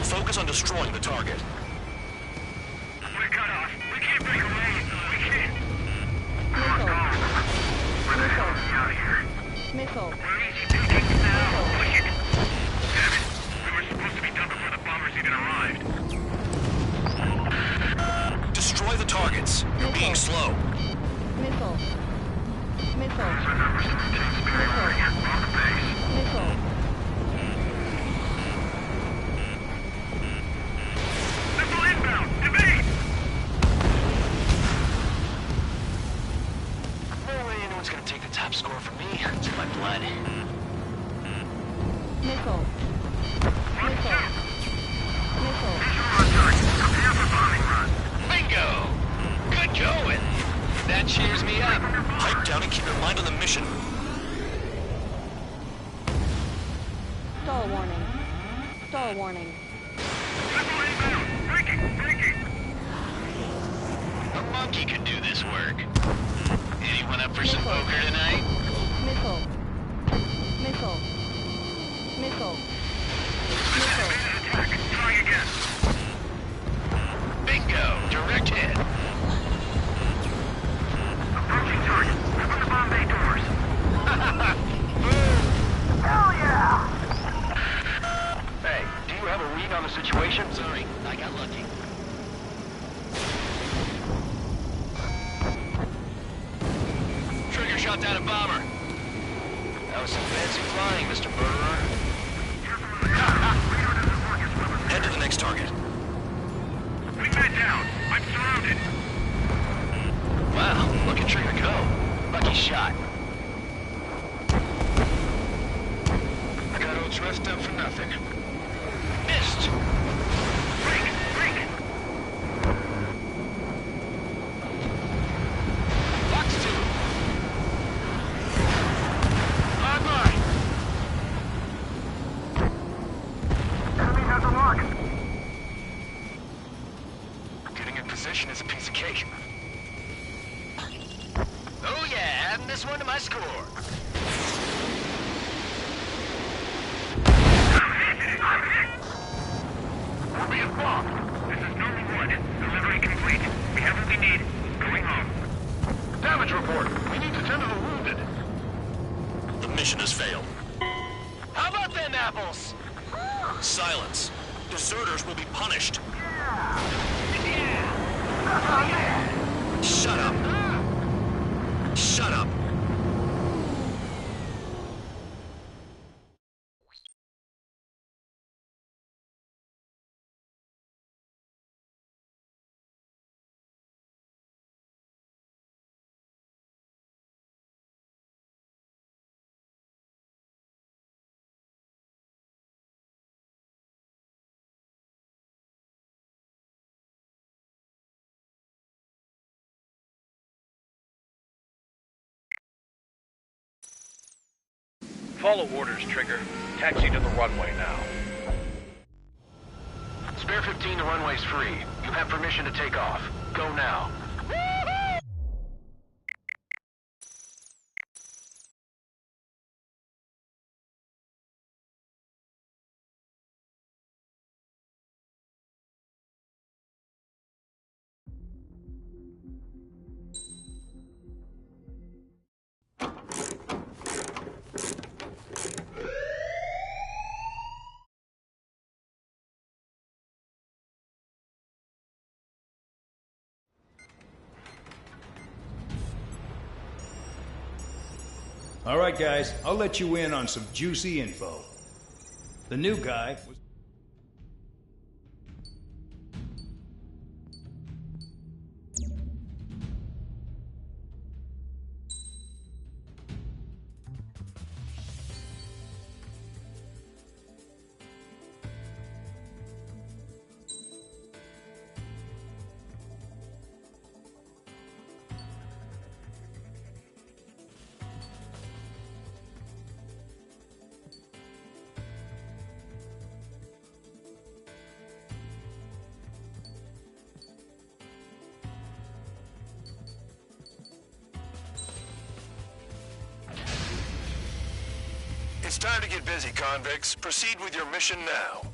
Focus on destroying the target. We're cut off. We can't break away. We can't. Missile. Where the hell are we out of here? Missile. We're easy pickings now. Push it. Damn it. We were supposed to be done before the bombers even arrived. Destroy the targets. You're being slow. Missile. Missile. Those are numbers to retain superiority on the base. Missile. Missile inbound. Evade. No way anyone's gonna take the top score from me. It's in my blood. Missile. Missile. Missile. Visual on target. Prepare for bombing run. Bingo! Good going! That cheers me up. Pipe down and keep your mind on the mission. Stall warning. Stall warning. Missile inbound. Breaking. Breaking. A monkey could do this work. Anyone up for some poker tonight? Missile. Missile. Missile. Missile. Evaded attack. Try again. Bingo! Direct hit. Approaching target. Open the bomb bay doors. Boom! Hell yeah! Hey, do you have a read on the situation? Sorry, I got lucky. Trigger shot down a bomber. That was some fancy flying, Mr. Murderer. Head to the next target. Wingman down. I'm surrounded. Wow, look at Trigger go. Lucky shot. I got all dressed up for nothing. Missed! Break. Break. Box 2. Bye-bye. Enemy has a lock. Getting in position is a piece of cake. Oh yeah, adding this one to my score. We're being bombed. This is number 1. Delivery complete. We have what we need. Going home. Damage report. We need to tend to the wounded. The mission has failed. How about them apples? Silence. Deserters will be punished. Shut up. Shut up. Follow orders, Trigger. Taxi to the runway now. Spare 15, the runway's free. You have permission to take off. Go now. All right, guys, I'll let you in on some juicy info. The new guy was... It's time to get busy, convicts. Proceed with your mission now.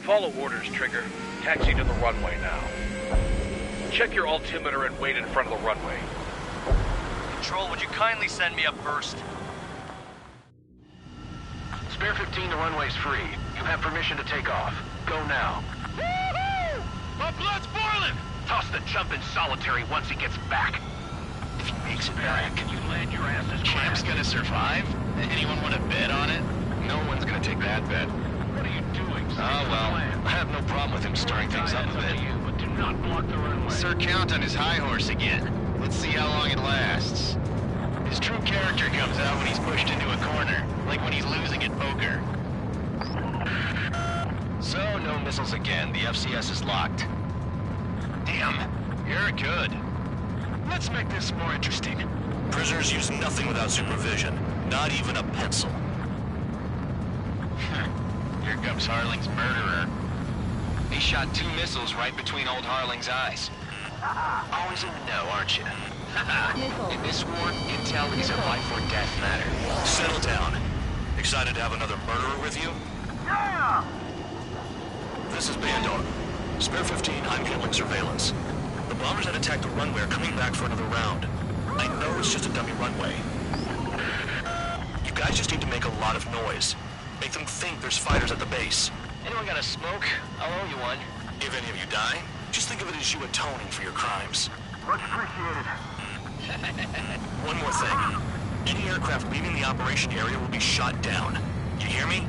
Follow orders, Trigger. Taxi to the runway now. Check your altimeter and wait in front of the runway. Control, would you kindly send me up first? Spare 15, the runway's free. You have permission to take off. Go now. Woohoo! My blood's boiling! Toss the chump in solitary once he gets back. If he makes it back, Can you land your asses? Champ's gonna survive? Anyone want to bet on it? No one's gonna take that bet. What are you doing? Oh, well, I have no problem with him stirring things up a bit. But do not block the runway. Sir Count on his high horse again. Let's see how long it lasts. His true character comes out when he's pushed into a corner, like when he's losing at poker. So, no missiles again. The FCS is locked. Damn, you're good. Let's make this more interesting. Prisoners use nothing without supervision, not even a pencil. Here comes Harling's murderer. He shot 2 missiles right between old Harling's eyes. Always in the know, aren't you? In this war, intel is a life or death matter. Settle down. Excited to have another murderer with you? Yeah! This is Bandor. Spare 15, I'm handling surveillance. The bombers that attacked the runway are coming back for another round. I know it's just a dummy runway. You guys just need to make a lot of noise. Make them think there's fighters at the base. Anyone got a smoke? I'll owe you one. If any of you die, just think of it as you atoning for your crimes. Much appreciated. One more thing. Any aircraft leaving the operation area will be shot down. You hear me?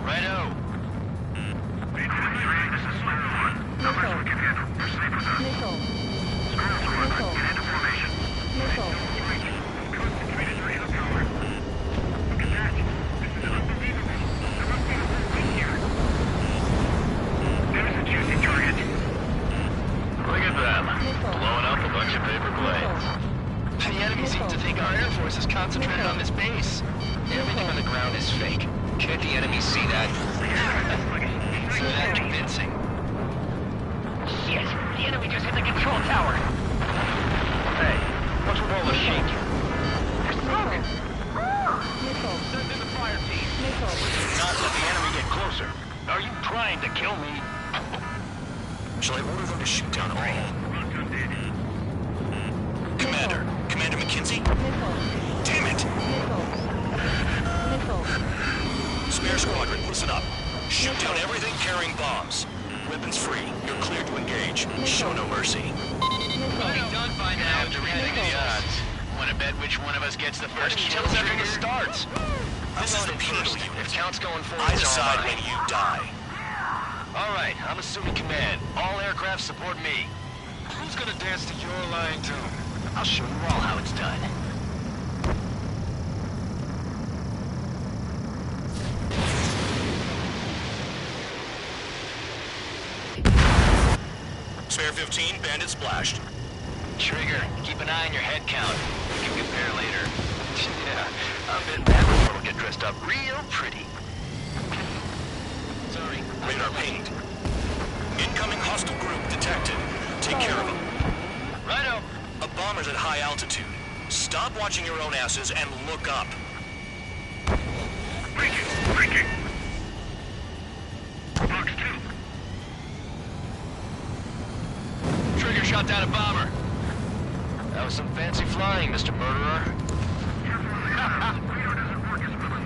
Righto. This is Square 1. Numbers we can handle. Proceed with us. Missile. Square 1, get into formation. Missile. Concentrated rate of power. Look at that. This is unbelievable. There must be a whole fleet here. There's a juicy target. Look at them. Blowing up a bunch of paper planes. The enemy seems to think our Air Force is concentrated on this base. Everything on the ground is fake. Can't the enemy see that? So that's convincing. Shit! The enemy just hit the control tower. Hey, what's with all the shaking? There's smoke! Missile. Send in the fire team. Missile. Not let the enemy get closer. Are you trying to kill me? Shall I order them to shoot down all? Commander McKenzie? Missile. Damn it! Missile. Spare squadron, listen up. Shoot down everything carrying bombs. Weapons free. You're cleared to engage. Show no mercy. Missile. Done by now. After rethink the odds. Want to bet which one of us gets the first kill after this starts? This is the penal unit. If Count's going forward, I decide when you die. All right, I'm assuming command. All aircraft support me. Who's gonna dance to your line tune? I'll show you all how it's done. Spare 15, bandit splashed. Trigger, keep an eye on your head count. We can compare later. Yeah, I bet that report will get dressed up real pretty. Sorry. Radar pinged. Incoming hostile group detected. Take care of them. Righto. A bomber's at high altitude. Stop watching your own asses and look up. Breaking! Box 2. Trigger shot down a bomber. That was some fancy flying, Mr. Murderer.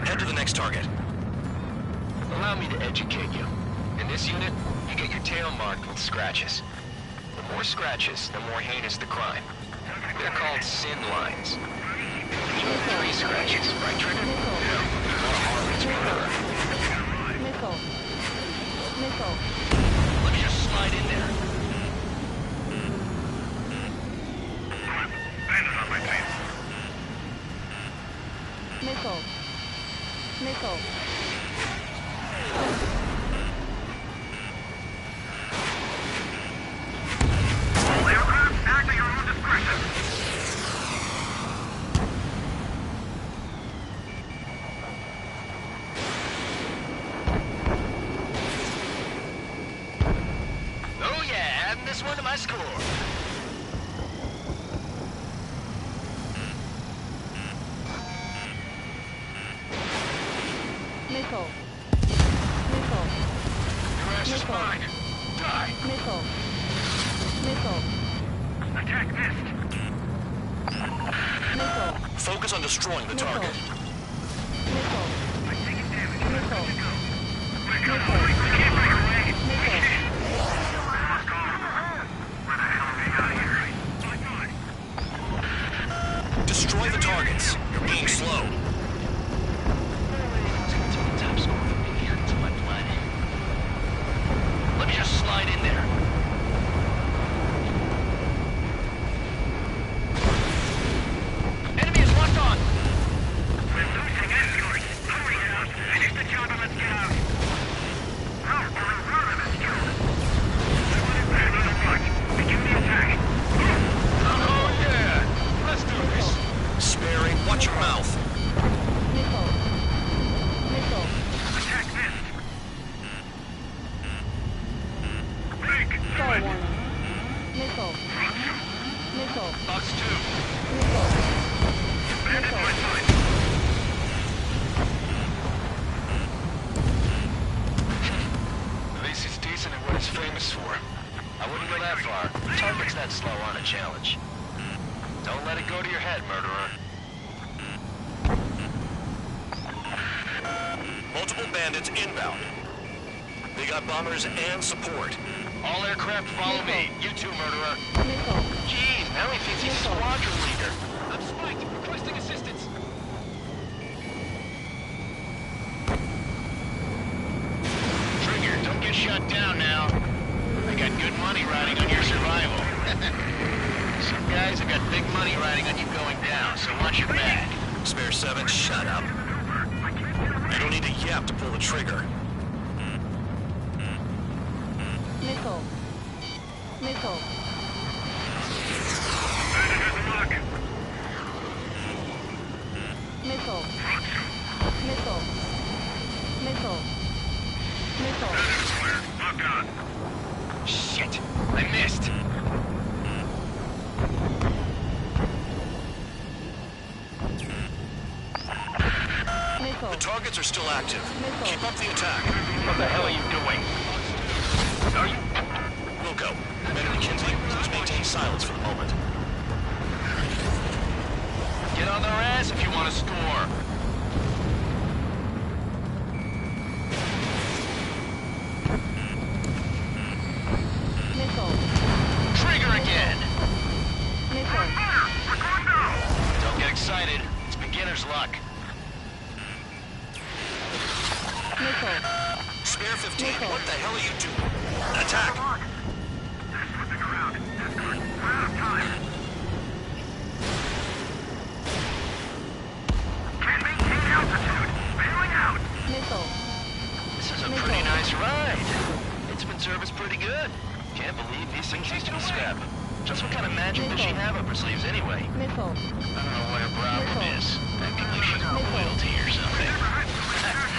Head to the next target. Allow me to educate you. In this unit, you get your tail marked with scratches. The more scratches, the more heinous the crime. They're called sin lines. You have 3 scratches, right, Trigger? Missile. Harley's murderer. Missile. Missile. Let me just slide in there. Bandit on my tail. Missile. Missile. All aircraft, act at your own discretion. Oh yeah, adding this one to my score. Missile. Missile. Your ass is Missile. mine. Die. Missile. Missile. Attack missed. Missile. Focus on destroying the target. Missile. I'm taking damage. Missile. We can't break away. Missile. Where the hell are we out here? Destroy the targets. You're being slow. Top score for me. It's my planet. Let me just slide in there. Enemy is locked on. We're losing escorts. Hurry now. Finish the job and let's get out. We're running this job. Everyone is back on the watch. Begin the attack. Oh yeah. Let's do this. Sparing, watch your mouth. Missile. Missile. Attack missed. Break. Star warning. Missile. Missile. Box 2. Missile. Bandit my side. At least he's decent at what he's famous for. I wouldn't go that far. Target's that slow on a challenge. Don't let it go to your head, murderer. Multiple bandits inbound. They got bombers and support. All aircraft follow me. You too, murderer. Missile. Jeez, now he thinks he's Missile. squadron leader. I'm spiked. Requesting assistance. Trigger, don't get shut down now. I got good money riding on your survival. Some guys have got big money riding on you going down, so watch your back. Spare 7, shut up. You don't need to yap to pull the trigger. Missile. Missile. Bandit has a lock. Missile. Missile. Missile. Missile. Bandit square. Locked on. Shit, I missed. Missile. The targets are still active. Missile. Keep up the attack. What the hell are you doing? Are you... Wilco, Commander McKenzie, please maintain silence for the moment. Get on their ass if you want to score. Missile. Trigger again. Missile. Don't get excited. It's beginner's luck. Missile. Spare 15, Missile. what the hell are you doing? Attack! They're slipping around. Escort, we're out of time. Can't maintain altitude. Bailing out. Missile. This is a Missile. pretty nice ride. It's been serviced pretty good. Can't believe these things used to be scrap. Just what kind of magic does she have up her sleeves anyway? Missile. I don't know what her problem Missile. is. Maybe she's royalty or something.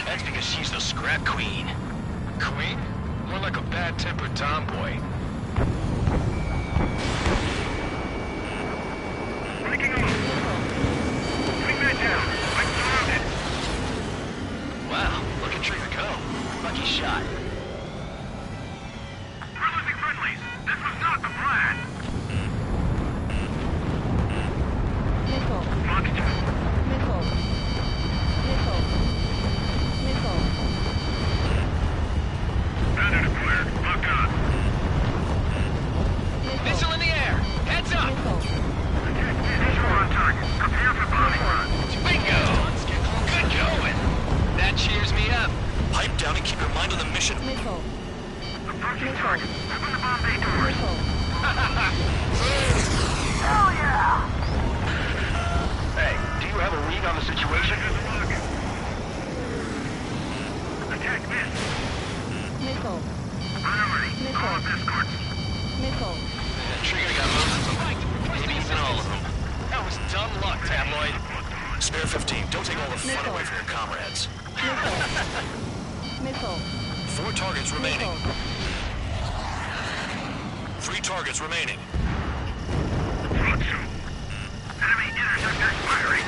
That's because she's the scrap queen. Queen? More like a bad-tempered tomboy. Breaking off. Bring that down. I'm surrounded. Wow, look at Trigger go. Lucky shot. We're losing friendlies. This was not the plan. Missile. Fox 2. Missile. Missile. Missile. Predator cleared. Lock on. Missile in the air! Heads up! Missile. Visual on target. Prepare for bombing run. Bingo! Good going! That cheers me up. Pipe down and keep your mind on the mission. Missile. Approaching target. Open the bomb bay doors. Missile. Hell yeah! Hey, do you have a read on the situation? Attack missed. Missile. Priority. Call up escorts. Missile. Trigger got most of them. Maybe even all of them. That was dumb luck, Tabloid. Spare 15. Don't take all the fun away from your comrades. Missile. 4 targets remaining. Missile. 3 targets remaining. Fox 2. Enemy interceptors firing.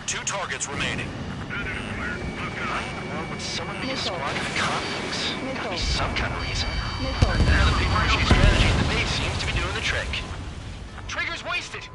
2 targets remaining. Predator cleared. Lock on. Or would someone be a Missile. squad of convicts? Gotta be some kind of reason. Missile. Now the big strategy at the base seems to be doing the trick. Trigger's wasted.